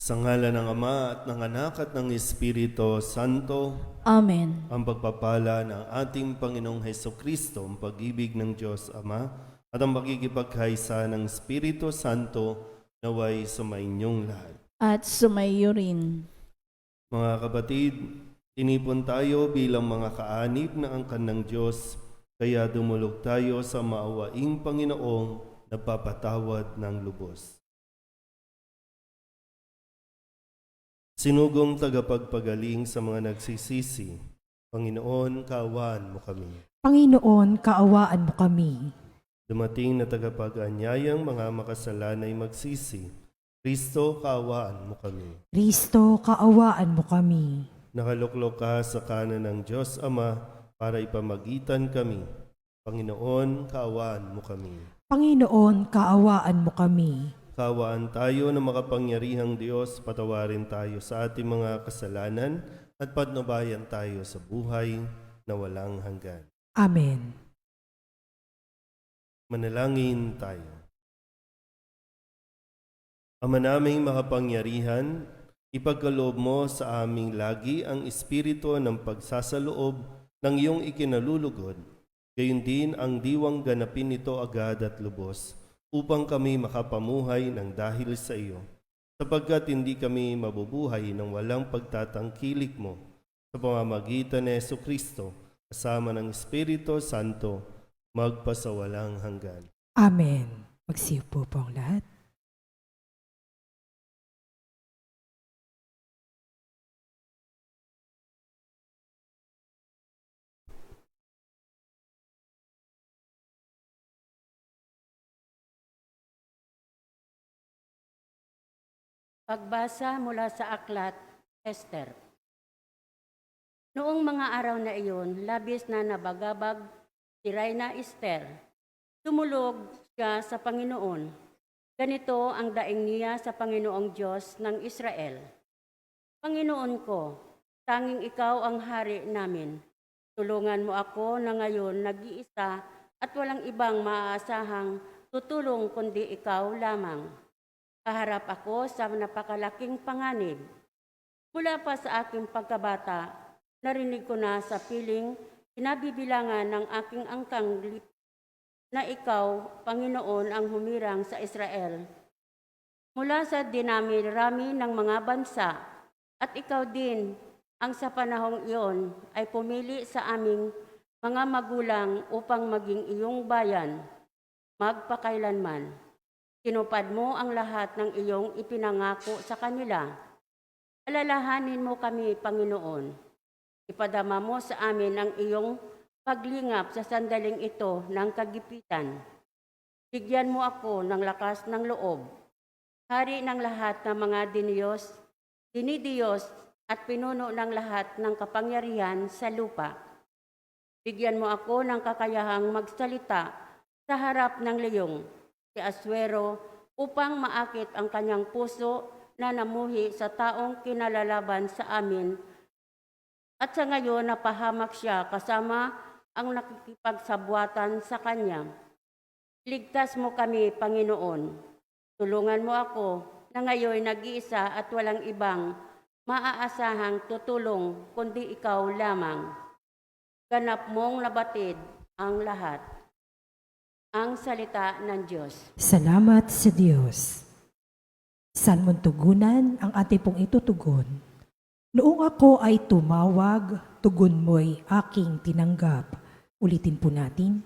Sa ngalan ng Ama at ng Anak at ng Espiritu Santo, Amen. ang pagpapala ng ating Panginoong Hesukristo, ang pag-ibig ng Diyos Ama, at ang pagkikipagkaisa ng Espiritu Santo naway sumainyong lahat. At sumayo rin. Mga kapatid, tinipon tayo bilang mga kaanib na angkan ng Diyos, kaya dumulog tayo sa maawaing Panginoong nagpapatawad ng lubos. Sinugong tagapagpagaling sa mga nagsisisi, Panginoon, kaawaan mo kami. Panginoon, kaawaan mo kami. Dumating na tagapag-anyayang mga makasalanay magsisi, Kristo, kaawaan mo kami. Kristo, kaawaan mo kami. Nakaluklok ka sa kanan ng Diyos Ama para ipamagitan kami. Panginoon, kaawaan mo kami. Panginoon, kaawaan mo kami. Kaawaan tayo ng makapangyarihang Diyos, patawarin tayo sa ating mga kasalanan at patnubayan tayo sa buhay na walang hanggan. Amen. Manalangin tayo. Ama naming makapangyarihan, ipagkaloob mo sa aming lagi ang espiritu ng pagsasaloob ng iyong ikinalulugod, gayon din ang diwang ganapin ito agad at lubos, upang kami makapamuhay ng dahil sa iyo, sapagkat hindi kami mabubuhay ng walang pagtatangkilik mo, sa pamamagitan ni Jesucristo, kasama ng Espiritu Santo, magpasawalang hanggan. Amen. Magsiupo po ang lahat. Pagbasa mula sa aklat, Esther. Noong mga araw na iyon, labis na nabagabag si Reyna Esther. Tumulog siya sa Panginoon. Ganito ang daing niya sa Panginoong Diyos ng Israel. Panginoon ko, tanging ikaw ang hari namin. Tulungan mo ako na ngayon nag-iisa at walang ibang maaasahang tutulong kundi ikaw lamang. Kaharap ako sa napakalaking panganib. Mula pa sa aking pagkabata, narinig ko na sa piling kinabibilangan ng aking angkang na ikaw, Panginoon, ang humirang sa Israel. Mula sa dinami-rami ng mga bansa, at ikaw din ang sa panahong iyon ay pumili sa aming mga magulang upang maging iyong bayan, magpakailanman. Tinupad mo ang lahat ng iyong ipinangako sa kanila. Alalahanin mo kami, Panginoon. Ipadama mo sa amin ang iyong paglingap sa sandaling ito ng kagipitan. Bigyan mo ako ng lakas ng loob. Hari ng lahat ng mga dinidiyos at pinuno ng lahat ng kapangyarihan sa lupa. Bigyan mo ako ng kakayahang magsalita sa harap ng leyong, si Aswero, upang maakit ang kanyang puso na namuhi sa taong kinalalaban sa amin. At sa ngayon napahamak siya kasama ang nakikipagsabwatan sa kanya. Ligtas mo kami, Panginoon. Tulungan mo ako na ngayon nag-iisa at walang ibang maaasahang tutulong kundi ikaw lamang. Ganap mong nabatid ang lahat. Ang salita ng Diyos. Salamat sa Diyos. Saan mong tugunan ang ating pong itutugon? Noong ako ay tumawag, tugon mo'y aking tinanggap. Ulitin po natin.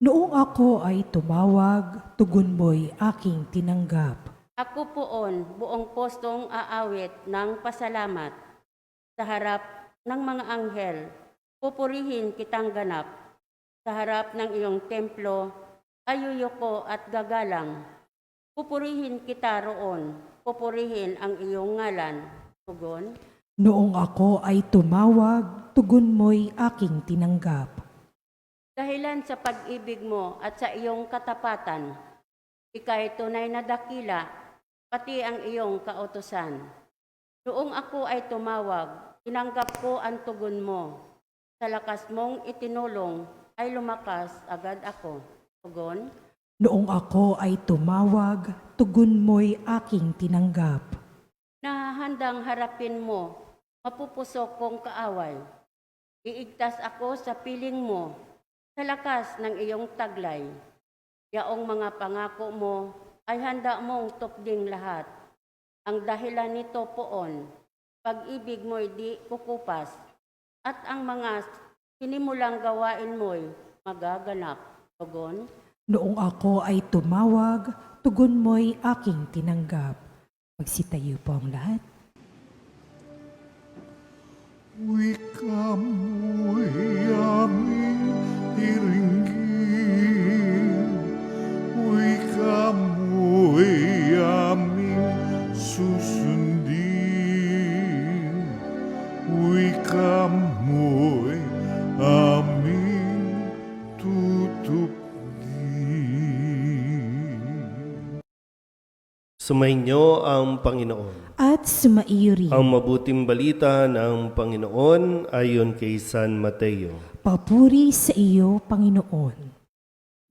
Noong ako ay tumawag, tugon mo'y aking tinanggap. Ako poon, buong postong aawit ng pasalamat. Sa harap ng mga anghel, pupurihin kitang ganap. Sa harap ng iyong templo, ayuyuko at gagalang. Pupurihin kita roon, pupurihin ang iyong ngalan. Tugon. Noong ako ay tumawag, tugon mo'y aking tinanggap. Dahilan sa pag-ibig mo at sa iyong katapatan, ika'y tunay na dakila, pati ang iyong kautusan. Noong ako ay tumawag, tinanggap ko ang tugon mo. Sa lakas mong itinulong, ay lumakas agad ako. Tugon. Noong ako ay tumawag, tugon mo'y aking tinanggap. na handang harapin mo, mapupusok kong kaaway. Iigtas ako sa piling mo, sa lakas ng iyong taglay. Yaong mga pangako mo ay handa mong tupding lahat. Ang dahilan nito poon, pag-ibig mo'y di kukupas, at ang mga sinimulang gawain mo'y magaganap. Tugon, Noong ako ay tumawag, tugon mo'y aking tinanggap. Magsitayo po ang lahat. Wika mo'y aming tiringgin, wika mo'y aming susundin, wika mo'y aming tutupdin. Sumainyo ang Panginoon. At sumaiyo rin. Ang mabuting balita ng Panginoon ayon kay San Mateo. Papuri sa iyo, Panginoon.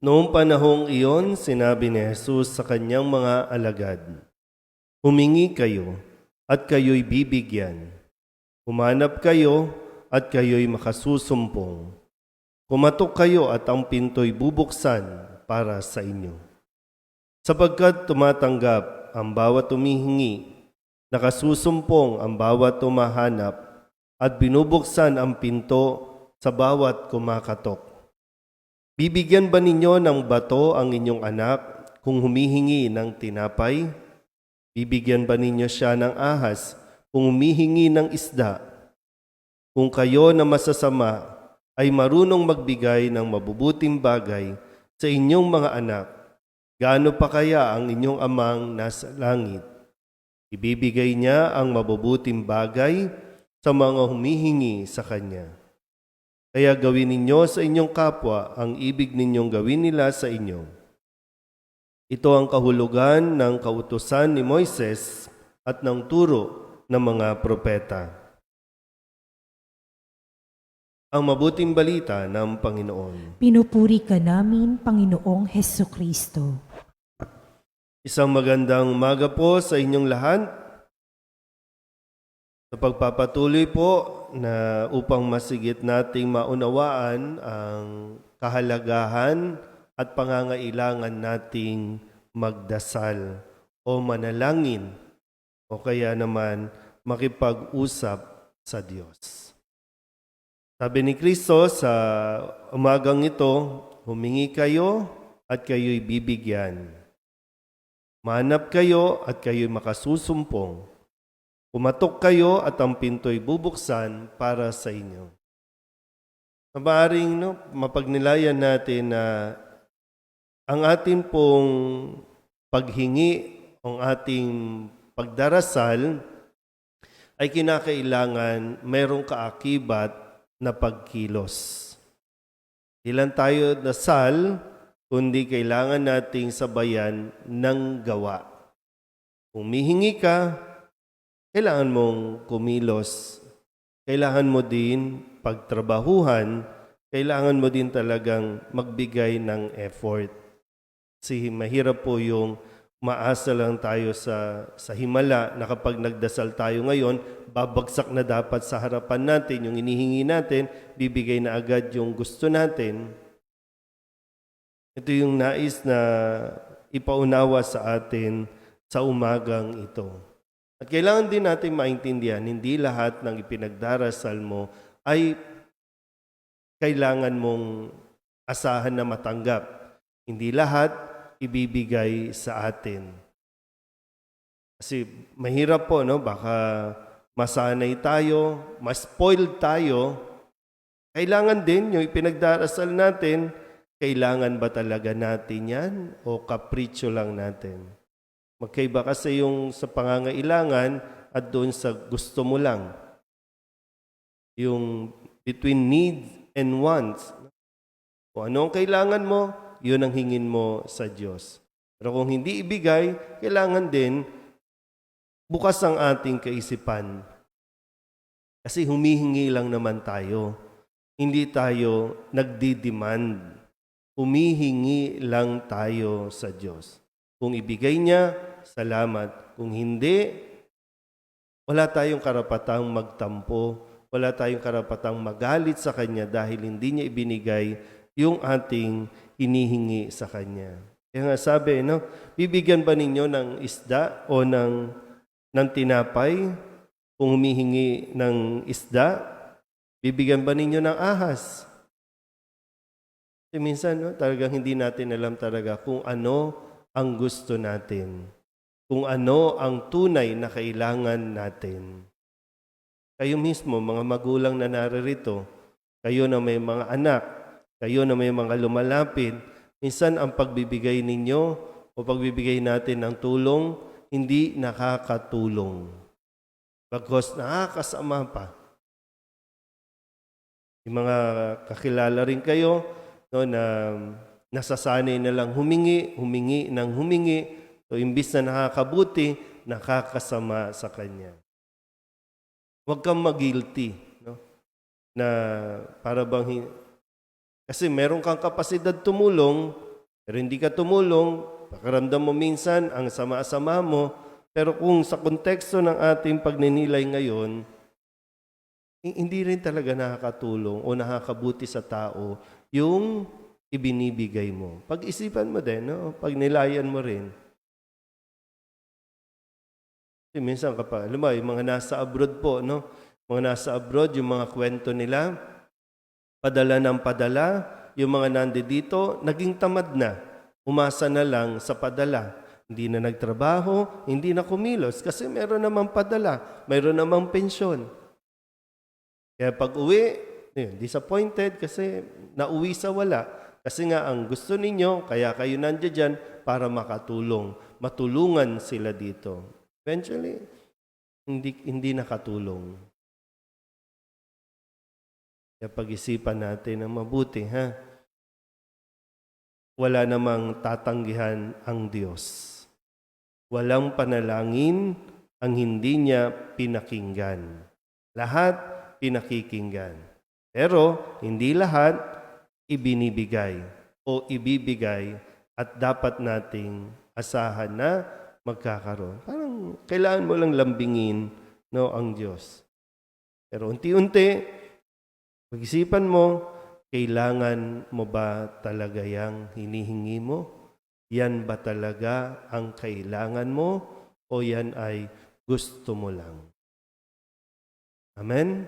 Noong panahong iyon, sinabi ni Jesus sa kanyang mga alagad, "Humingi kayo, at kayo'y bibigyan. Humanap kayo, at kayo'y makasusumpong. Kumatok kayo, at ang pinto'y bubuksan para sa inyo. Sapagkat tumatanggap ang bawat humihingi, nakasusumpong ang bawat tumahanap, at binubuksan ang pinto sa bawat kumakatok. Bibigyan ba ninyo ng bato ang inyong anak kung humihingi ng tinapay? Bibigyan ba ninyo siya ng ahas kung humihingi ng isda? Kung kayo na masasama ay marunong magbigay ng mabubuting bagay sa inyong mga anak, gaano pa kaya ang inyong amang nasa langit? Ibibigay niya ang mabubuting bagay sa mga humihingi sa Kanya. Kaya gawin ninyo sa inyong kapwa ang ibig ninyong gawin nila sa inyo. Ito ang kahulugan ng kautusan ni Moises at ng turo ng mga propeta. Ang mabuting balita ng Panginoon. Pinupuri ka namin, Panginoong Hesukristo. Isang magandang umaga po sa inyong lahat. Sa pagpapatuloy po na upang masigit nating maunawaan ang kahalagahan at pangangailangan nating magdasal o manalangin o kaya naman makipag-usap sa Diyos. Sabi ni Kristo sa umagang ito, humingi kayo at kayo'y bibigyan. Manap kayo at kayo'y makasusumpong. Kumatok kayo at ang pinto'y bubuksan para sa inyo. Maaaring mapagnilayan natin na ang ating pong paghingi, ang ating pagdarasal ay kinakailangan mayroong kaakibat na pagkilos. Di lang tayo dasal, kundi kailangan nating sabayan ng gawa. Kung mihingi ka, kailangan mong kumilos. Kailangan mo din pagtrabahuhan, kailangan mo din talagang magbigay ng effort. Kasi mahirap po yung maasa lang tayo sa himala na kapag nagdasal tayo ngayon, babagsak na dapat sa harapan natin yung inihingi natin, bibigay na agad yung gusto natin. Ito yung nais na ipaunawa sa atin sa umagang ito. At kailangan din natin maintindihan, hindi lahat ng ipinagdarasal mo ay kailangan mong asahan na matanggap. Hindi lahat ibibigay sa atin. Kasi mahirap po, no? Baka masanay tayo, ma-spoiled tayo. Kailangan din yung ipinagdarasal natin, kailangan ba talaga natin yan o kapritsyo lang natin? Magkaiba kasi yung sa pangangailangan at doon sa gusto mo lang. Yung between needs and wants. Kung ano ang kailangan mo, yun ang hingin mo sa Diyos. Pero kung hindi ibigay, kailangan din bukas ang ating kaisipan. Kasi humihingi lang naman tayo. Hindi tayo nagdi-demand. Humihingi lang tayo sa Diyos. Kung ibigay niya, salamat. Kung hindi, Wala tayong karapatang magtampo, wala tayong karapatang magalit sa Kanya dahil hindi niya ibinigay yung ating hinihingi sa Kanya. Kaya nga sabi, no, bibigyan ba ninyo ng isda o ng tinapay? Kung humihingi ng isda, bibigyan ba ninyo ng ahas? Kasi minsan, no, talagang hindi natin alam talaga kung ano ang gusto natin. Kung ano ang tunay na kailangan natin. Kayo mismo, mga magulang na naririto, kayo na may mga anak, kayo na may mga lumalapit, minsan ang pagbibigay ninyo o pagbibigay natin ng tulong, hindi nakakatulong. Bagkus nakakasama pa. Yung mga kakilala rin kayo, no, na nasasanay na lang humingi ng humingi. So, imbis na nakakabuti, nakakasama sa Kanya. Huwag kang mag-guilty. No? Na para bang... Kasi meron kang kapasidad tumulong, pero hindi ka tumulong, pakiramdam mo minsan ang sama-sama mo, pero kung sa konteksto ng ating pagninilay ngayon, hindi rin talaga nakakatulong o nakakabuti sa tao yung ibinibigay mo. Pag-isipan mo din, no? Pagnilayan mo rin. Kasi minsan kapag, alam mo, yung mga nasa abroad po, no? Mga nasa abroad, yung mga kwento nila, padala ng padala, yung mga nandito, naging tamad na. Umasa na lang sa padala. Hindi na nagtrabaho, hindi na kumilos kasi meron namang padala, meron namang pensyon. Kaya pag uwi, disappointed kasi nauwi sa wala. Kasi nga ang gusto ninyo, kaya kayo nandiyan dyan para makatulong. Matulungan sila dito. Eventually, hindi nakatulong. Kaya pag-isipan natin ng mabuti, ha? Wala namang tatanggihan ang Diyos. Walang panalangin ang hindi niya pinakinggan. Lahat pinakikinggan. Pero hindi lahat ibinibigay o ibibigay at dapat nating asahan na magkakaroon. Parang kailangan mo lang lambingin, no, ang Diyos. Pero unti-unti, pag-isipan mo, kailangan mo ba talaga yang hinihingi mo? Yan ba talaga ang kailangan mo? O yan ay gusto mo lang? Amen?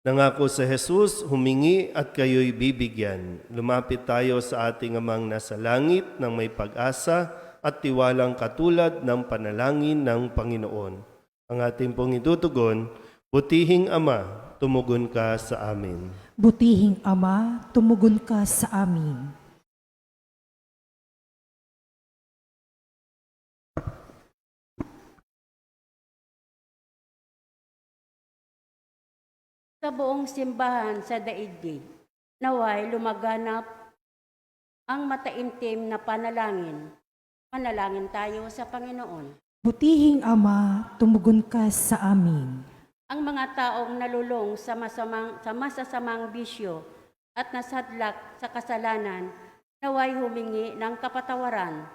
Nangako sa Jesus, humingi at kayo'y bibigyan. Lumapit tayo sa ating Amang nasa langit ng may pag-asa at tiwalang katulad ng panalangin ng Panginoon. Ang ating pong itutugon, Butihing Ama, tumugon ka sa amin. Butihing Ama, tumugon ka sa amin. Sa buong simbahan sa daigdig, naway lumaganap ang mataimtim na panalangin. Manalangin tayo sa Panginoon. Butihing Ama, tumugon ka sa amin. Ang mga taong nalulong sa masasamang bisyo at nasadlak sa kasalanan, naway humingi ng kapatawaran.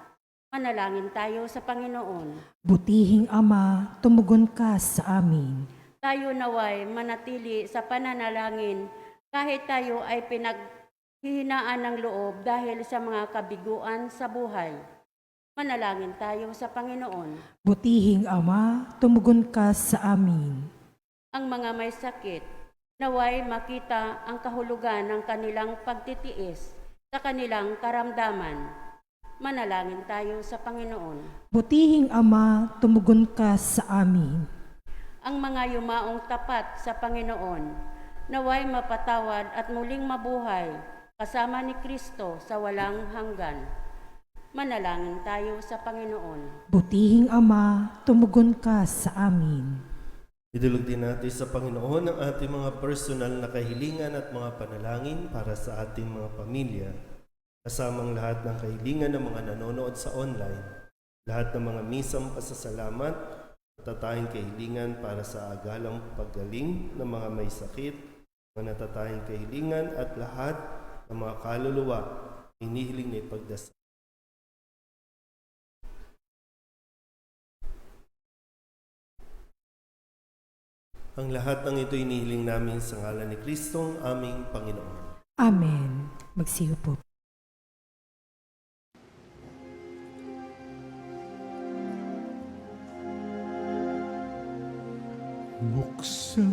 Manalangin tayo sa Panginoon. Butihing Ama, tumugon ka sa amin. Tayo naway manatili sa pananalangin kahit tayo ay pinaghihinaan ng loob dahil sa mga kabiguan sa buhay. Manalangin tayo sa Panginoon. Butihing Ama, tumugon ka sa amin. Ang mga may sakit, naway makita ang kahulugan ng kanilang pagtitiis sa kanilang karamdaman. Manalangin tayo sa Panginoon. Butihing Ama, tumugon ka sa amin. Ang mga yumaong tapat sa Panginoon, naway mapatawad at muling mabuhay kasama ni Kristo sa walang hanggan. Manalangin tayo sa Panginoon. Butihing Ama, tumugon ka sa amin. Idulog din natin sa Panginoon ang ating mga personal na kahilingan at mga panalangin para sa ating mga pamilya, kasamang lahat ng kahilingan ng mga nanonood sa online, lahat ng mga misang pasasalamat, natatahing kahilingan para sa agalang paggaling ng mga may sakit, mga natatahing kahilingan at lahat ng mga kaluluwa inihiling na ipagdasal. Ang lahat ng ito inihiling namin sa ngalan ni Kristong aming Panginoon. Amen. Magsiyo po. Buksan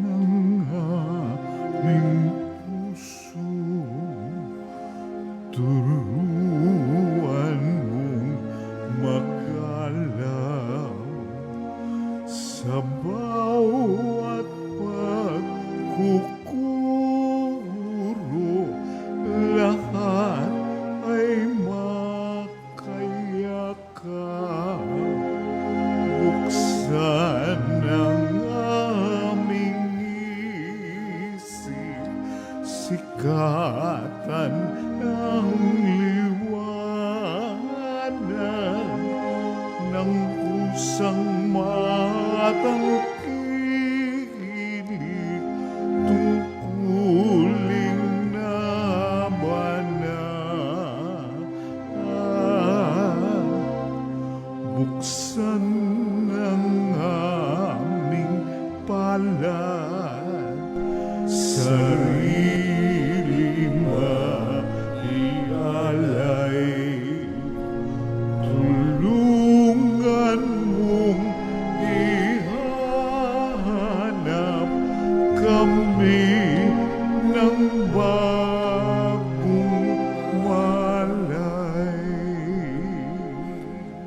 ang aming puso, turuan mong magalaw sa bawat pagkukuro, lahat ay makayakap. Buksan ang aming isip, sikatan ang liwanag ng pusang matangkilik, tungkuling nabanal. Buksan ang aming palad, sarili maialay. Tulungan mong ihanap kami ng bagong malay.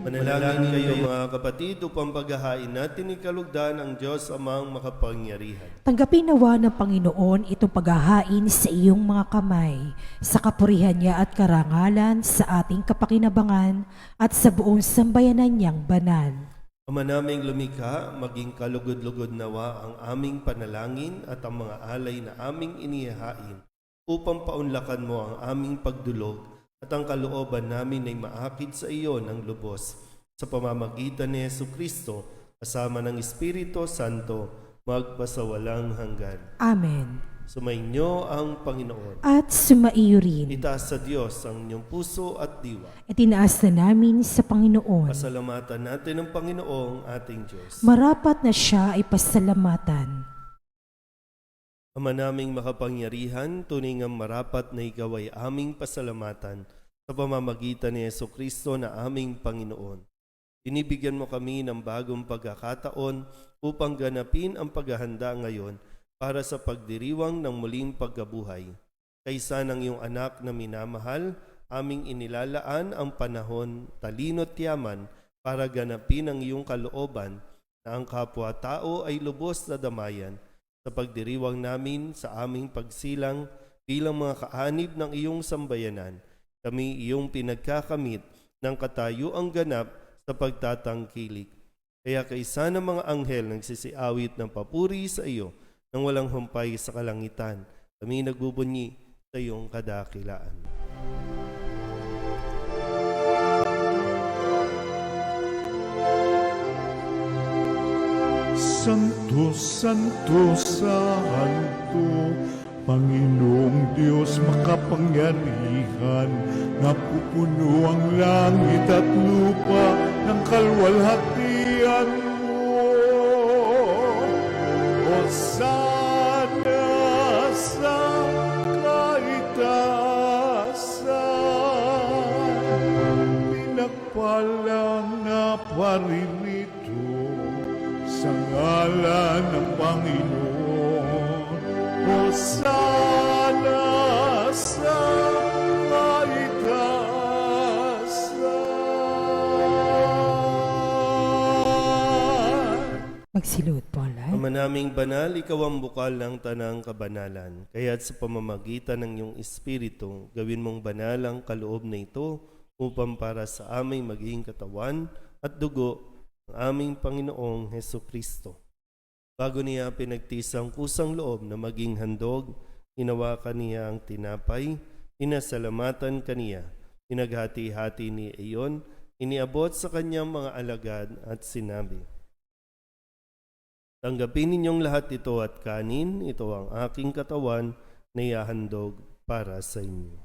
Manalangin kayo mga kapatid upang paghahain natin ni kalugdan ang Diyos amang makapangyarihan. Tanggapin nawa ng Panginoon itong paghahain sa iyong mga kamay, sa kapurihan niya at karangalan, sa ating kapakinabangan at sa buong sambayanan niyang banal. Ama naming lumikha, maging kalugod-lugod nawa ang aming panalangin at ang mga alay na aming inihahain upang paunlakan mo ang aming pagdulog at ang kalooban namin ay maakit sa iyo ng lubos. Sa pamamagitan ni Jesucristo, kasama ng Espiritu Santo, magpasawalang hanggan. Amen. Sumainyo ang Panginoon. At sumaiyo rin. Itaas sa Diyos ang inyong puso at diwa. Itinaas na namin sa Panginoon. Pasalamatan natin ang Panginoong ating Diyos. Marapat na siya ay pasalamatan. Ama naming makapangyarihan, tunay ngang marapat na ikaw ay aming pasalamatan sa pamamagitan ni Jesucristo na aming Panginoon. Binibigyan mo kami ng bagong pagkakataon upang ganapin ang paghahanda ngayon para sa pagdiriwang ng muling pagkabuhay. Kaysa ng iyong anak na minamahal, aming inilalaan ang panahon, talino't yaman para ganapin ang iyong kalooban na ang kapwa-tao ay lubos na damayan sa pagdiriwang namin sa aming pagsilang bilang mga kaanib ng iyong sambayanan. Kami iyong pinagkakamit ng katayuang ganap sa pagtatangkilik. Kaya kaisa ng mga anghel nagsisiawit ng papuri sa iyo nang walang humpay sa kalangitan. Kami nagbubunyi sa iyong kadakilaan. Santo, Santo, Santo, Panginoong Diyos makapangyarihan, napupuno ang langit at lupa ng kalwalhatian mo. Hosana sa kaitaasan, pinagpalang na paririto sa ngalan ng Panginoon. Hosana sa kaitaasan. Magsilod po, Lay. Ama naming banal, ikaw ang bukal ng tanang kabanalan. Kaya't sa pamamagitan ng iyong Espiritu, gawin mong banal ang kaloob na ito upang para sa aming maging katawan at dugo ng aming Panginoong Hesukristo. Bago niya pinagtisang kusang loob na maging handog, hinawakan niya ang tinapay, pinasalamatan kaniya, pinaghati-hati ni iyon, iniabot sa kanyang mga alagad at sinabi, "Tanggapin ninyong lahat ito at kanin, ito ang aking katawan na ihahandog para sa inyo."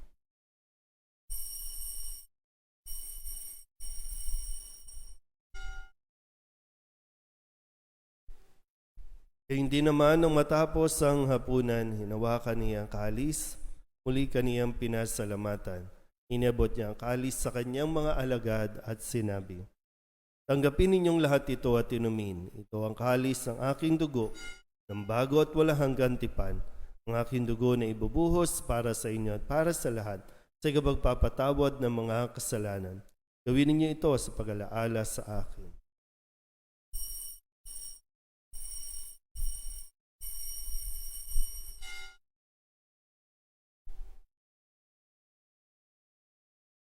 Hindi naman nang matapos ang hapunan, hinawakan niya ang kalis, muli kaniyang pinasalamatan. Inabot niya ang kalis sa kanyang mga alagad at sinabi, "Tanggapin ninyong lahat ito at inumin. Ito ang kalis ng aking dugo, ng bago at walang hanggang tipan. Ang aking dugo na ibubuhos para sa inyo at para sa lahat, sa ikapagpapatawad ng mga kasalanan. Gawin ninyo ito sa pag-alaala sa akin."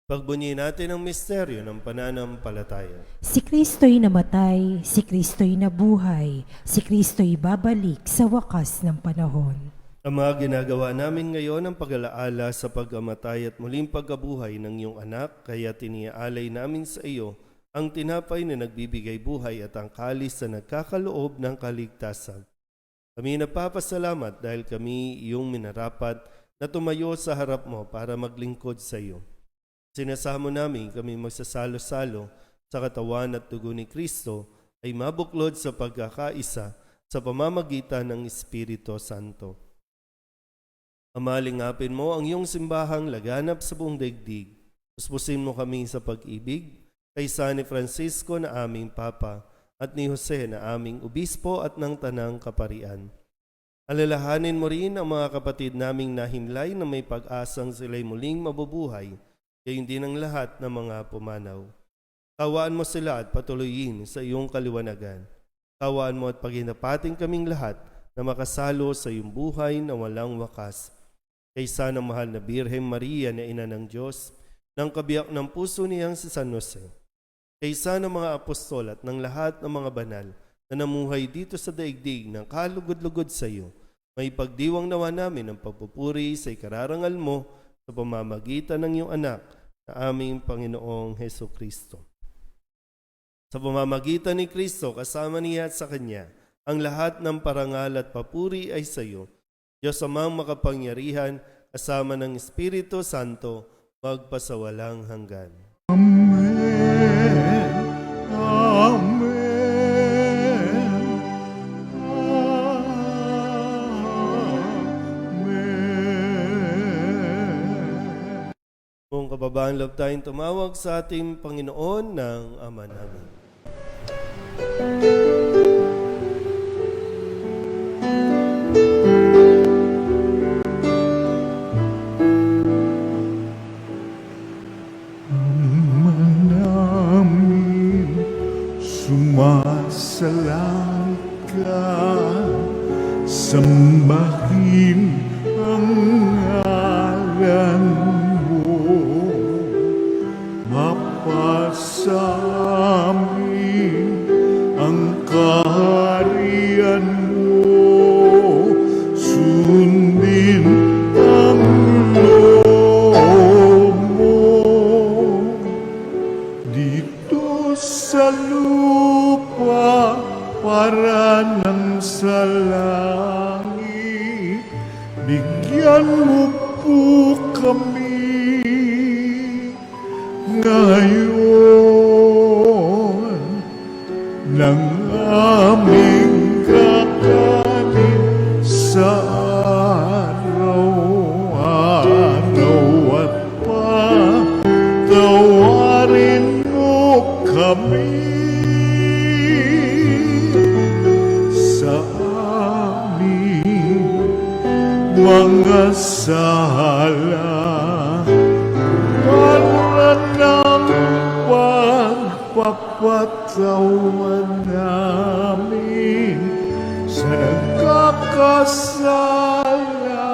Pagbunyi natin ang misteryo ng pananampalataya. Si Kristo'y namatay, si Kristo'y nabuhay, si Kristo'y babalik sa wakas ng panahon. Ang mga ginagawa namin ngayon ang pag-alaala sa pagkamatay at muling pagkabuhay ng iyong anak, kaya tiniaalay namin sa iyo ang tinapay na nagbibigay buhay at ang kalis na nagkakaloob ng kaligtasan. Kami napapasalamat dahil kami iyong minarapat na tumayo sa harap mo para maglingkod sa iyo. Sinasamo namin kami magsasalo-salo sa katawan at dugo ni Kristo ay mabuklod sa pagkakaisa sa pamamagitan ng Espiritu Santo. Amalingapin mo ang iyong simbahang laganap sa buong daigdig. Puspusin mo kami sa pag-ibig kay San Francisco na aming Papa at ni Jose na aming Obispo at ng Tanang Kaparian. Alalahanin mo rin ang mga kapatid naming nahimlay na may pag-asang sila'y muling mabubuhay, gayon din ang lahat ng mga pumanaw. Kawaan mo sila at patuloyin sa iyong kaliwanagan. Kawaan mo at paghinapating kaming lahat na makasalo sa iyong buhay na walang wakas. Kaysa ng mahal na Birhen Maria na Ina ng Diyos, ng kabiyak ng puso niyang si San Jose. Kaysa ng mga apostol at ng lahat ng mga banal na namuhay dito sa daigdig ng kalugod-lugod sa iyo, may pagdiwang nawa namin ang pagpupuri sa ikararangal mo sa pamamagitan ng iyong anak na aming Panginoong Heso Kristo. Sa pamamagitan ni Kristo, kasama niya at sa Kanya, ang lahat ng parangal at papuri ay sa iyo, Diyos amang makapangyarihan, kasama ng Espiritu Santo, magpasawalang hanggan. Amen. Amen. Amen. Kung kababahan loob tayong tumawag sa ating Panginoon ng Ama namin. Ama namin, sumasalangit ka, sambahin ang ngalan mo, mapasa amin ang kaharian mo, sundin ang loob mo dito sa lupa para ng sa langit. Bigyan mo po kami ngayon ng aming kakanin sa araw-araw at patawarin mo kami sa aming mga sala para ng pagpapatawan namin sa nagkakasala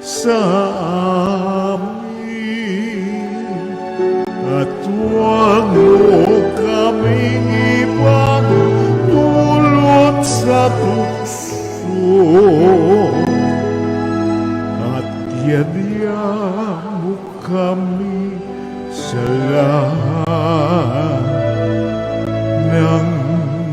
sa amin. At huwag mo kaming ipagdulot sa tukso, at yadya mo kami sa lahat ng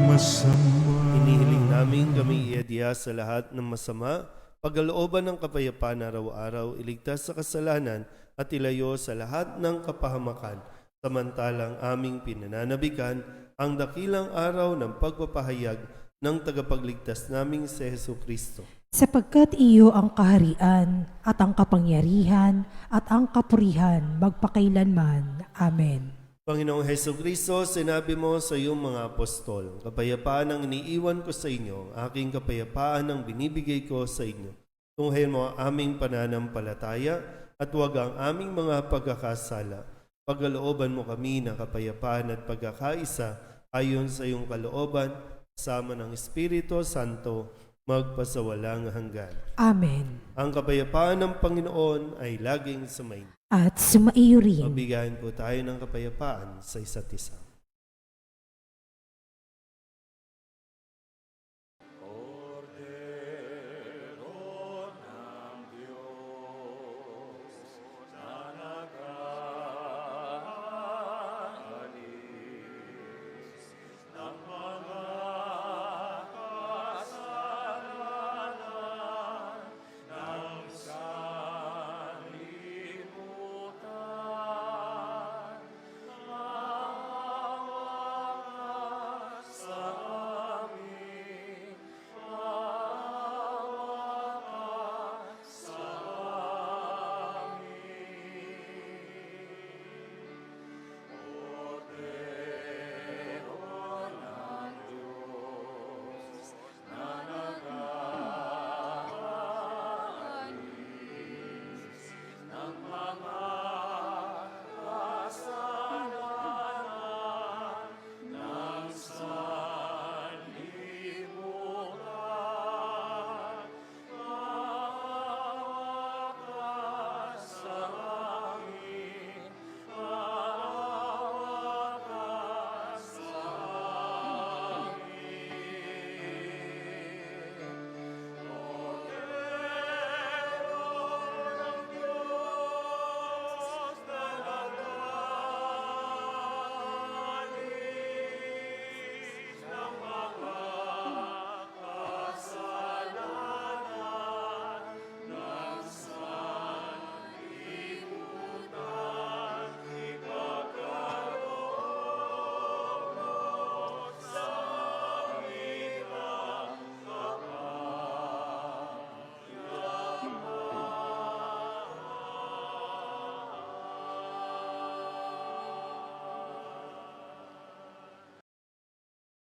masama. Hinihiling namin kami iadya sa lahat ng masama, pagkalooban ng kapayapaan araw-araw, iligtas sa kasalanan at ilayo sa lahat ng kapahamakan, samantalang aming pinananabikan ang dakilang araw ng pagpapahayag ng tagapagligtas naming si Hesu Kristo. Sapagkat iyo ang kaharian at ang kapangyarihan at ang kapurihan magpakailanman. Amen. Panginoong Hesu Kristo, sinabi mo sa iyong mga apostol, kapayapaan ang iniiwan ko sa inyo, aking kapayapaan ang binibigay ko sa inyo. Tunghayin mo ang aming pananampalataya at huwag ang aming mga pagkakasala. Pagkalooban mo kami ng kapayapaan at pagkakaisa ayon sa iyong kalooban, sama ng Espiritu Santo, magpasawalang hanggan. Amen. Ang kapayapaan ng Panginoon ay laging sumainyo. At sumaiyo rin. Mabigayan po tayo ng kapayapaan sa isa't isa.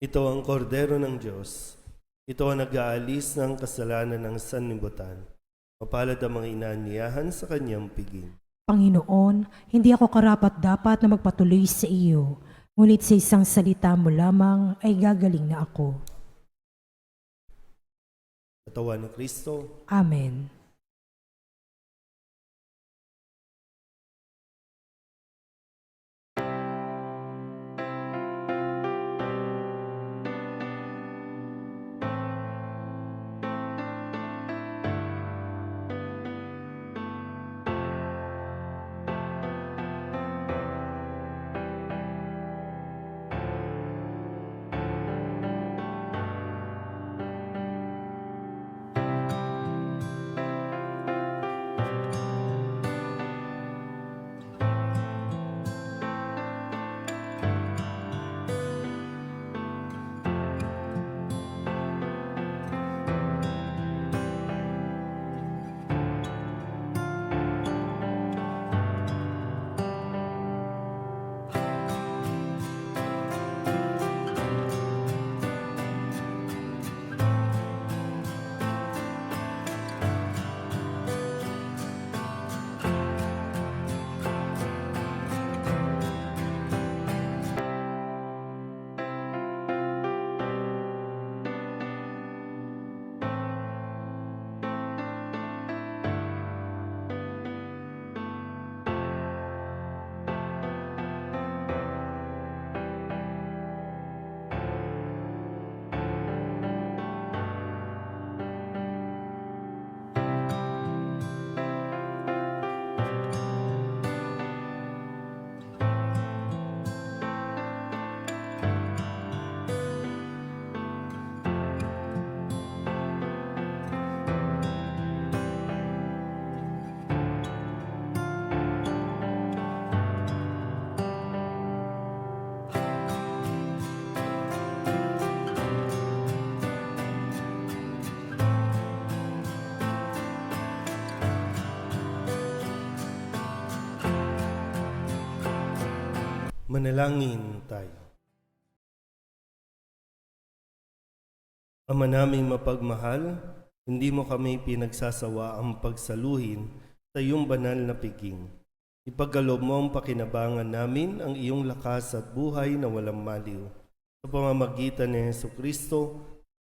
Ito ang kordero ng Diyos. Ito ang nag-aalis ng kasalanan ng sanlibutan. Mapalad ang mga inaanyayahan sa kanyang piging. Panginoon, hindi ako karapat-dapat na magpatuloy sa iyo, ngunit sa isang salita mo lamang ay gagaling na ako. Katawan ni Kristo. Amen. Manalangin tayo. Ama naming mapagmahal, hindi mo kami pinagsasawa ang pagsaluhin sa iyong banal na piging. Ipagkaloob mo ang pakinabangan namin ang iyong lakas at buhay na walang maliw. Sa pamamagitan ni Jesucristo,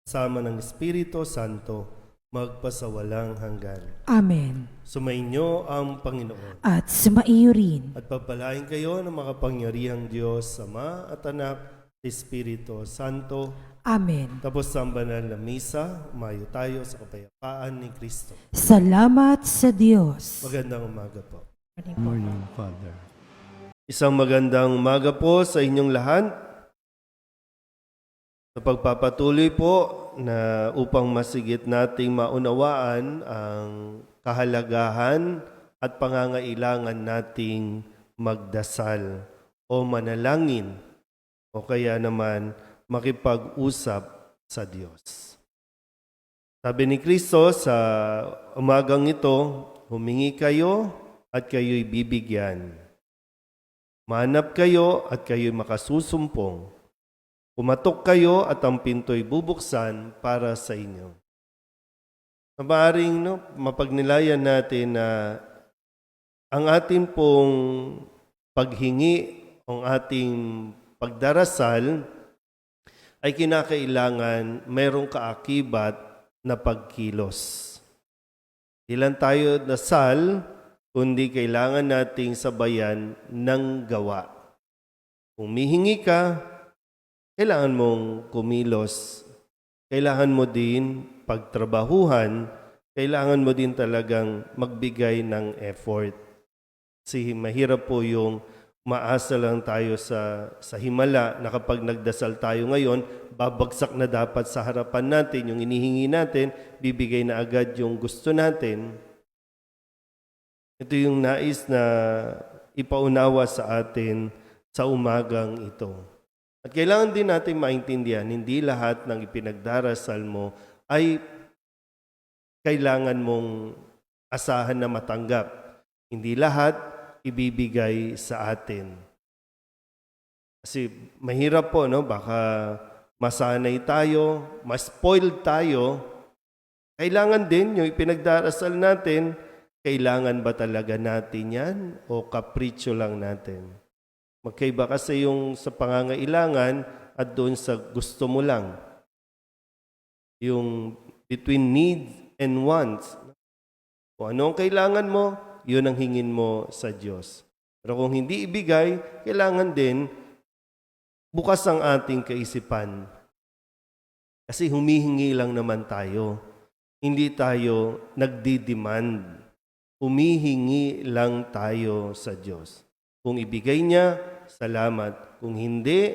kasama ng Espiritu Santo, magpasawalang hanggan. Amen. Sumainyo ang Panginoon. At sumaiyo rin. At pagpalain kayo ng makapangyarihang Diyos, Ama at Anak, Espiritu Santo. Amen. Tapos ang banal na misa, umayo tayo sa kapayapaan ni Kristo. Salamat sa Diyos. Magandang umaga po. Morning, Father. Isang magandang umaga po sa inyong lahat. Sa pagpapatuloy po na upang masigit nating maunawaan ang kahalagahan at pangangailangan nating magdasal o manalangin o kaya naman makipag-usap sa Diyos. Sabi ni Kristo sa umagang ito, humingi kayo at kayo'y bibigyan. Manap kayo at kayo'y makasusumpong. Kumatok kayo at ang pinto'y bubuksan para sa inyo. Maaaring mapagnilayan natin na ang ating pong paghingi, ang ating pagdarasal ay kinakailangan mayroong kaakibat na pagkilos. Di lang tayo dasal, kundi kailangan nating sabayan ng gawa. Kung mihingi ka, kailangan mong kumilos. Kailangan mo din pagtrabahuhan. Kailangan mo din talagang magbigay ng effort. Kasi mahirap po yung maasa lang tayo sa himala na kapag nagdasal tayo ngayon, babagsak na dapat sa harapan natin yung inihingi natin, bibigay na agad yung gusto natin. Ito yung nais na ipaunawa sa atin sa umagang ito. At kailangan din natin maintindihan, hindi lahat ng ipinagdarasal mo ay kailangan mong asahan na matanggap. Hindi lahat ibibigay sa atin. Kasi mahirap po, baka masanay tayo, ma-spoiled tayo. Kailangan din yung ipinagdarasal natin, kailangan ba talaga natin yan o kapritsyo lang natin? Magkaiba kasi yung sa pangangailangan at doon sa gusto mo lang. Yung between needs and wants. Kung ano ang kailangan mo, yun ang hingin mo sa Diyos. Pero kung hindi ibigay, kailangan din bukas ang ating kaisipan. Kasi humihingi lang naman tayo. Hindi tayo nagdi-demand. Humihingi lang tayo sa Diyos. Kung ibigay niya, salamat. Kung hindi,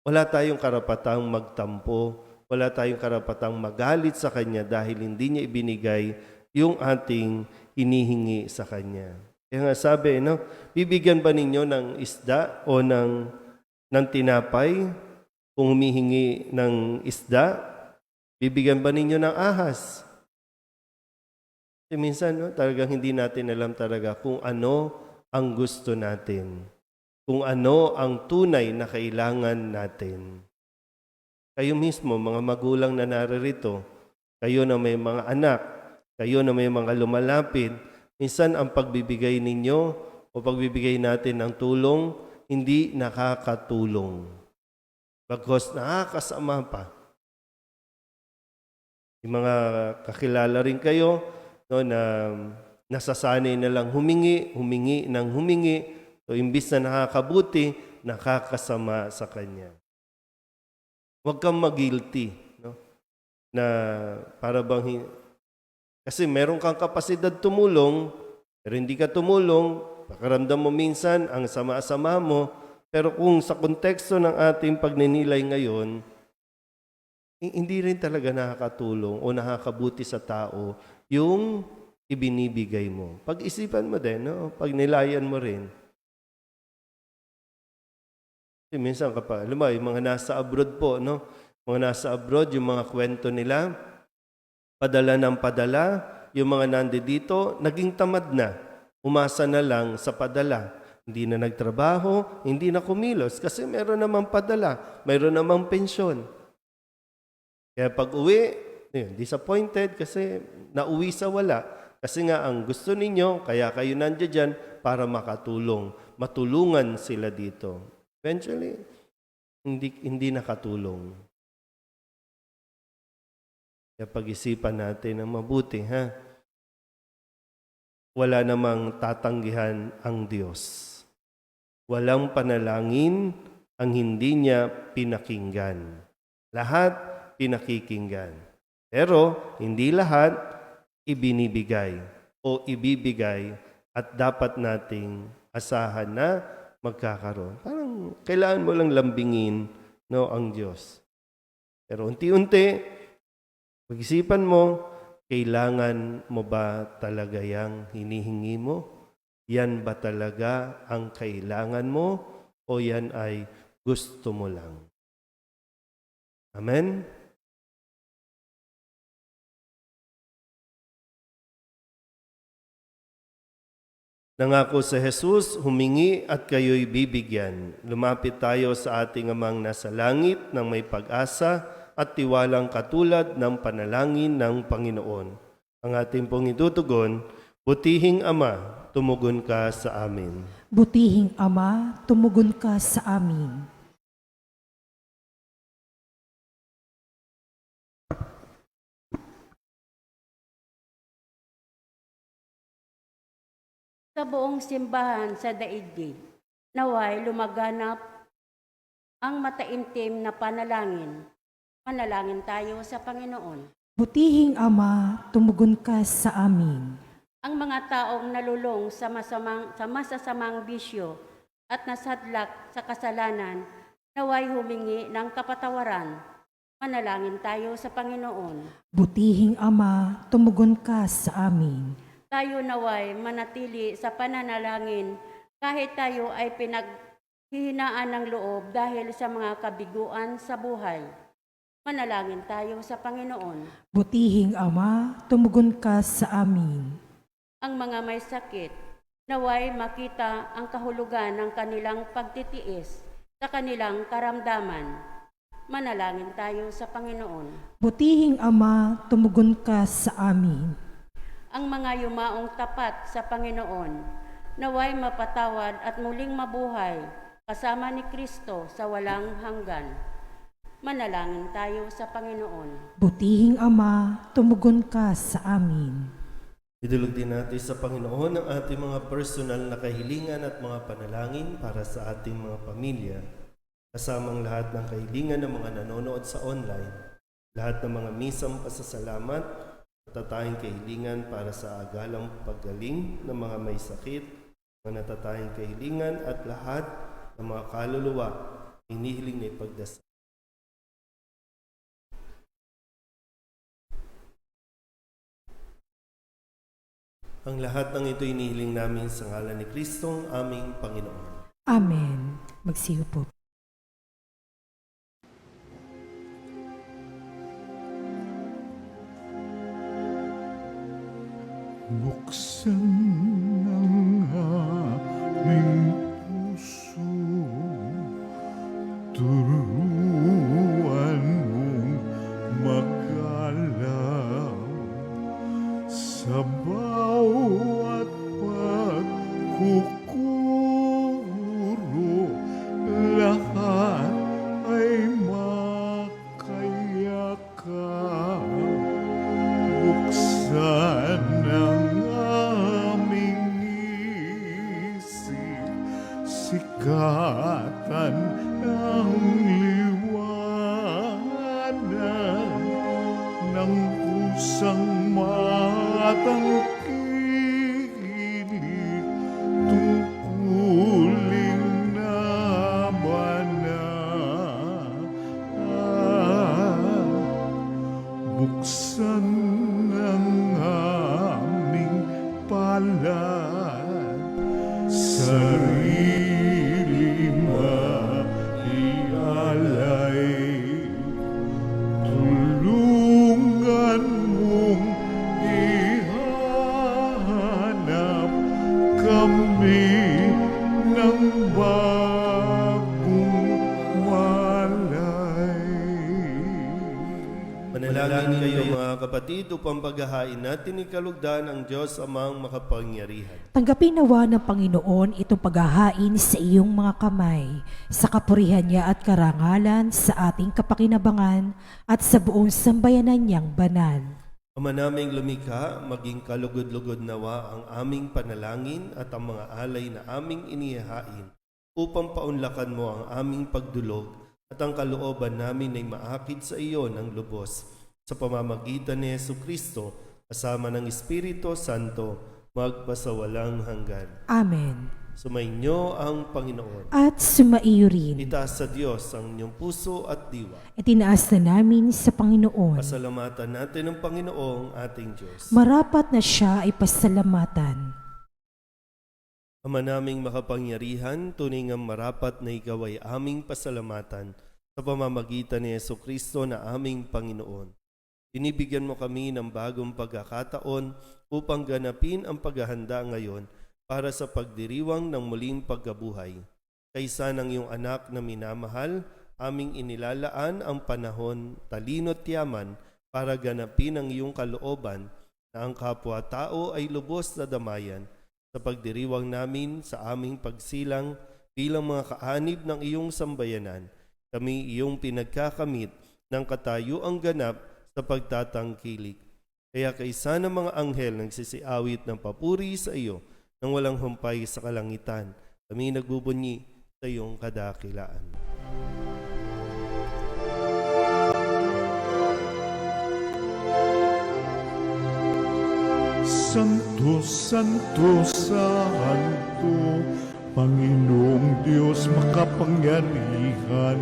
wala tayong karapatang magtampo. Wala tayong karapatang magalit sa Kanya dahil hindi niya ibinigay yung ating hinihingi sa Kanya. Kaya nga sabi, bibigyan ba ninyo ng isda o ng tinapay? Kung humihingi ng isda, bibigyan ba ninyo ng ahas? Kasi minsan, talagang hindi natin alam talaga kung ano ang gusto natin. Kung ano ang tunay na kailangan natin. Kayo mismo, mga magulang na naririto, kayo na may mga anak, kayo na may mga lumalapit, minsan ang pagbibigay ninyo o pagbibigay natin ng tulong, hindi nakakatulong. Bagkus nakakasama pa. Yung mga kakilala rin kayo, na nasasanay na lang humingi ng humingi, so imbis na nakakabuti, nakakasama sa Kanya. Huwag kang mag-guilty, na para bang kasi meron kang kapasidad tumulong, pero hindi ka tumulong, pakaramdam mo minsan ang sama-sama mo, pero kung sa konteksto ng ating pagninilay ngayon, hindi rin talaga nakakatulong o nakakabuti sa tao yung ibinibigay mo. Pag-isipan mo din, pagnilayan mo rin. Kasi minsan kapag, alam mo, yung mga nasa abroad po, mga nasa abroad, yung mga kwento nila, padala ng padala, yung mga nandito, naging tamad na. Umasa na lang sa padala. Hindi na nagtrabaho, hindi na kumilos kasi meron namang padala, meron namang pensyon. Kaya pag uwi, disappointed kasi nauwi sa wala. Kasi nga ang gusto ninyo, kaya kayo nandiyan dyan para makatulong. Matulungan sila dito. Eventually, hindi nakatulong. Kaya pag-isipan natin ng mabuti, ha? Wala namang tatanggihan ang Diyos. Walang panalangin ang hindi niya pinakinggan. Lahat pinakikinggan. Pero hindi lahat ibinibigay o ibibigay at dapat nating asahan na magkakaroon. Parang kailangan mo lang lambingin ang Diyos. Pero unti-unti, pag-isipan mo, kailangan mo ba talaga yang hinihingi mo? Yan ba talaga ang kailangan mo o yan ay gusto mo lang? Amen? Nangako sa Jesus, humingi at kayo'y bibigyan. Lumapit tayo sa ating Amang nasa langit ng may pag-asa at tiwalang katulad ng panalangin ng Panginoon. Ang ating pong itutugon, Butihing Ama, tumugon ka sa amin. Butihing Ama, tumugon ka sa amin. Sa buong simbahan sa daigdig, naway lumaganap ang mataimtim na panalangin. Manalangin tayo sa Panginoon. Butihing Ama, tumugon ka sa amin. Ang mga taong nalulong sa masasamang bisyo at nasadlak sa kasalanan, naway humingi ng kapatawaran. Manalangin tayo sa Panginoon. Butihing Ama, tumugon ka sa amin. Tayo naway manatili sa pananalangin kahit tayo ay pinaghihinaan ng loob dahil sa mga kabiguan sa buhay. Manalangin tayo sa Panginoon. Butihing Ama, tumugon ka sa amin. Ang mga may sakit, naway makita ang kahulugan ng kanilang pagtitiis sa kanilang karamdaman. Manalangin tayo sa Panginoon. Butihing Ama, tumugon ka sa amin. Ang mga yumaong tapat sa Panginoon, naway mapatawad at muling mabuhay kasama ni Kristo sa walang hanggan. Manalangin tayo sa Panginoon. Butihing Ama, tumugon ka sa amin. Idulog din natin sa Panginoon ang ating mga personal na kahilingan at mga panalangin para sa ating mga pamilya, kasamang lahat ng kahilingan ng mga nanonood sa online, lahat ng mga misang pasasalamat, natatayang kahilingan para sa agalang paggaling ng mga may sakit, mga natatayang kahilingan at lahat ng mga kaluluwa inihiling na ipagdasal. Ang lahat ng ito inihiling namin sa ngalan ni Kristong aming Panginoon. Amen. Magsiyo po. Buksan ang aming puso, turuan mong magalaw sa bawat pagkukuro, lahat ay makayakap. Buksan ang aming isip, sikatan ang liwanag ng pusang matangkilik, tungkuling nabanal. Buksan ang aming palad, sarili maialay. Tulungan mong ihanap kami ng bagong walay. Manalangin kayo mga kapatid upang paghahain natin ni kalugdan ang Diyos amang makapangyarihan. Tanggapin nawa ng Panginoon itong paghahain sa iyong mga kamay, sa kapurihan niya at karangalan, sa ating kapakinabangan at sa buong sambayanan niyang banal. Ama naming lumikha, maging kalugod-lugod nawa ang aming panalangin at ang mga alay na aming inihahain upang paunlakan mo ang aming pagdulog at ang kalooban namin ay maakit sa iyo ng lubos. Sa pamamagitan ni Jesucristo, kasama ng Espiritu Santo, magpasawalang hanggan. Amen. Sumainyo ang Panginoon. At sumaiyo rin. Itaas sa Diyos ang inyong puso at diwa. Itinaas na namin sa Panginoon. Pasalamatan natin ang Panginoong ating Diyos. Marapat na siya ay pasalamatan. Ama naming makapangyarihan, tunay ngang marapat na ikaw ay aming pasalamatan sa pamamagitan ni Jesucristo na aming Panginoon. Binibigyan mo kami ng bagong pagkakataon upang ganapin ang paghahanda ngayon para sa pagdiriwang ng muling pagkabuhay. Kaysa ng iyong anak na minamahal, aming inilalaan ang panahon, talino't yaman para ganapin ang iyong kalooban na ang kapwa-tao ay lubos na damayan sa pagdiriwang namin sa aming pagsilang bilang mga kaanib ng iyong sambayanan. Kami iyong pinagkakamit ng katayuang ganap sa pagtatangkilik. Kaya kaysa ng mga anghel nagsisiawit ng papuri sa iyo nang walang humpay sa kalangitan, kami nagbubunyi sa iyong kadakilaan. Santo, Santo, Santo, Panginoong Diyos makapangyarihan,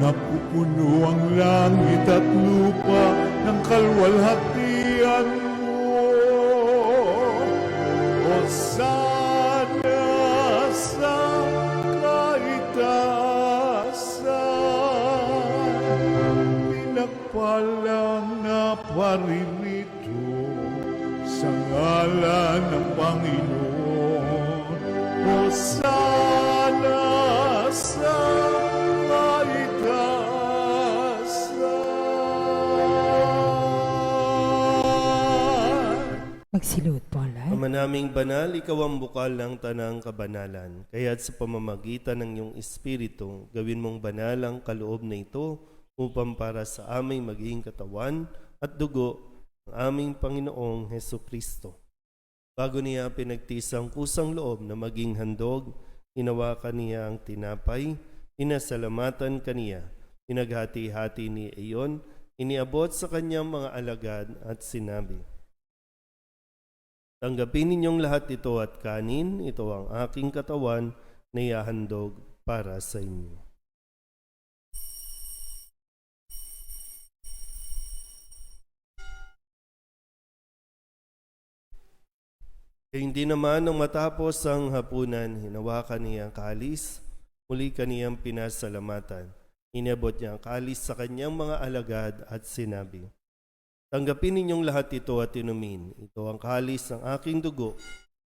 napupuno ang langit at lupa ng kalwalhatian mo. Hosana sa kaitaasan, pinagpalang na paririto sa ngalan ng Panginoon. Hosana sa kaitaasan. Magsilod po, Lord. Ama naming banal, ikaw ang bukal ng tanang kabanalan. Kaya't sa pamamagitan ng iyong Espiritu, gawin mong banal ang kaloob na ito upang para sa aming maging katawan at dugo ng aming Panginoong Hesukristo. Bago niya pinagtisang kusang loob na maging handog, hinawakan niya ang tinapay, inasalamatan kaniya, pinaghati-hati ni iyon, iniabot sa kanyang mga alagad at sinabi, tanggapin ninyong lahat ito at kanin, ito ang aking katawan na ihahandog para sa inyo. Hindi naman nang matapos ang hapunan, hinawakan niya ang kalis, muli kaniyang pinasalamatan. Inabot niya ang kalis sa kanyang mga alagad at sinabi, tanggapin ninyong lahat ito at inumin. Ito ang kalis ng aking dugo,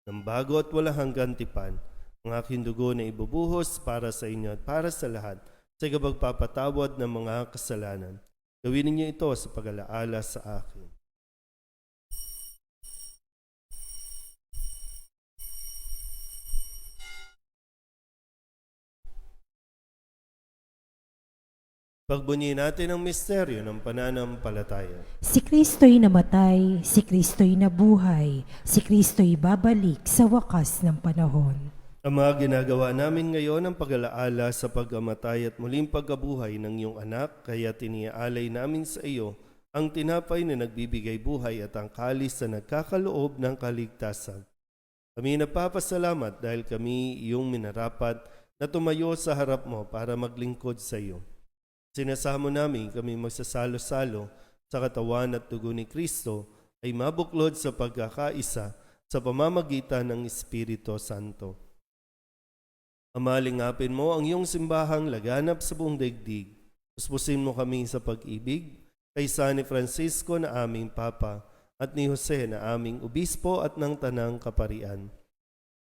ng bago at walang hanggang tipan. Ang aking dugo na ibubuhos para sa inyo at para sa lahat sa ikapagpapatawad ng mga kasalanan. Gawin ninyo ito sa pag-alaala sa akin. Pagbunyi natin ang misteryo ng pananampalataya. Si Kristo'y namatay, si Kristo'y nabuhay, si Kristo'y babalik sa wakas ng panahon. Ama, ginagawa namin ngayon ang pag-alaala sa pagkamatay at muling pagkabuhay ng iyong anak, kaya tiniaalay namin sa iyo ang tinapay na nagbibigay buhay at ang kalis na nagkakaloob ng kaligtasan. Kami napapasalamat dahil kami iyong minarapat na tumayo sa harap mo para maglingkod sa iyo. Sinasamo namin kami magsasalo-salo sa katawan at dugo ni Kristo ay mabuklod sa pagkakaisa sa pamamagitan ng Espiritu Santo. Amalingapin mo ang iyong simbahang laganap sa buong daigdig. Puspusin mo kami sa pag-ibig kaysa ni Francisco na aming Papa at ni Jose na aming Obispo at ng Tanang Kaparian.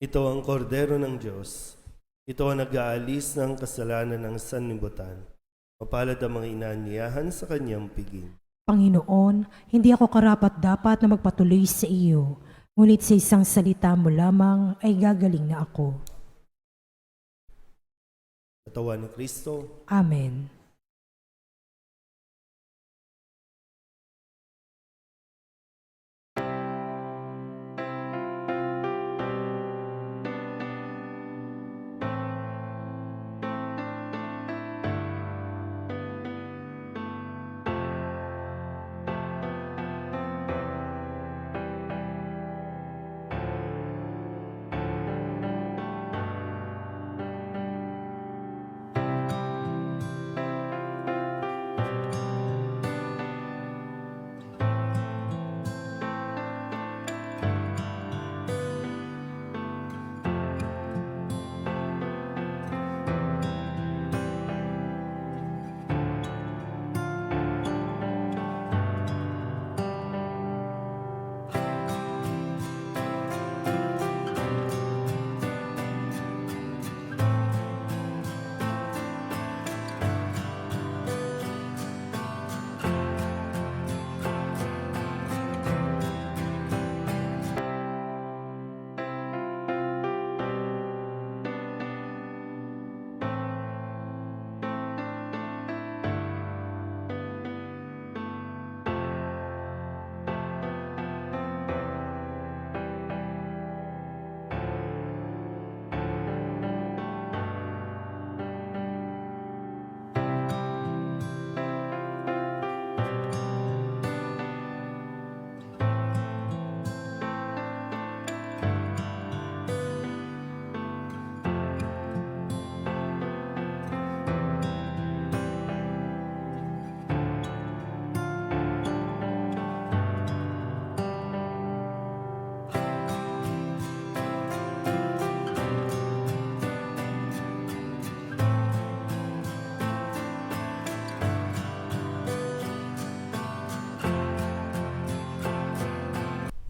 Ito ang kordero ng Diyos. Ito ang nag-aalis ng kasalanan ng sanlibutan. Mapalad ang mga inaanyayahan sa kanyang piging. Panginoon, hindi ako karapat-dapat na magpatuloy sa iyo, ngunit sa isang salita mo lamang ay gagaling na ako. Katawan ni Kristo. Amen.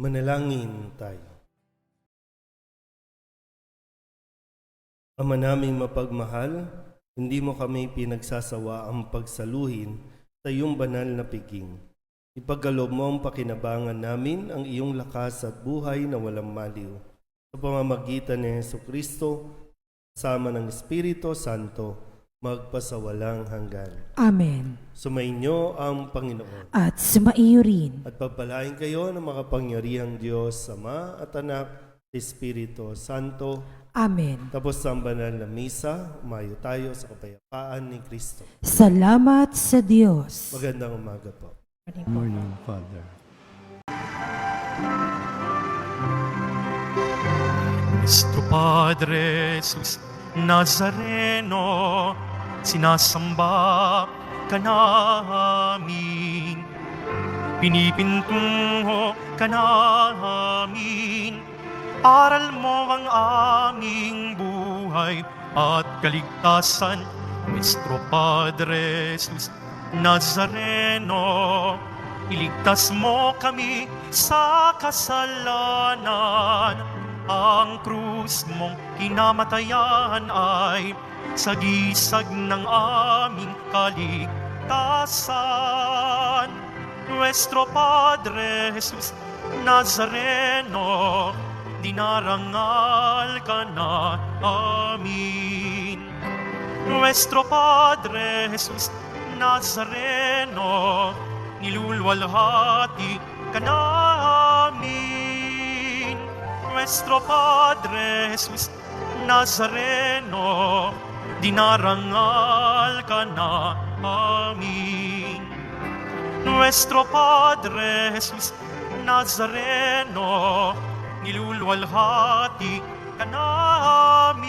Manalangin tayo. Ama naming mapagmahal, hindi mo kami pinagsasawa ang pagsaluhin sa iyong banal na piging. Ipagkaloob mo ang pakinabangan namin ang iyong lakas at buhay na walang maliw. Sa pamamagitan ni Jesucristo, sama ng Espiritu Santo, magpasawalang hanggan. Amen. Sumainyo ang Panginoon. At sumaiyo rin. At pagpalain kayo ng makapangyarihang Diyos, Ama at Anak, Espiritu Santo. Amen. Tapos ang banal na misa, umayo tayo sa kapayapaan ni Kristo. Salamat sa Diyos. Magandang umaga po. Morning, Father. Nuestro Padre Jesus Nazareno, sinasamba ka namin, pinipintungo ka namin, aral mo ang aming buhay at kaligtasan. Nuestro Padre Jesus Nazareno, iligtas mo kami sa kasalanan. Ang krus mong kinamatayan ay sagisag ng aming kaligtasan. Nuestro Padre Jesus Nazareno, dinarangal ka na amin. Nuestro Padre Jesus Nazareno, nilulwalhati ka namin. Nuestro Padre Jesus Nazareno, dinarangal ka na amin. Nuestro Padre Jesus Nazareno, nilulwalhati ka namin.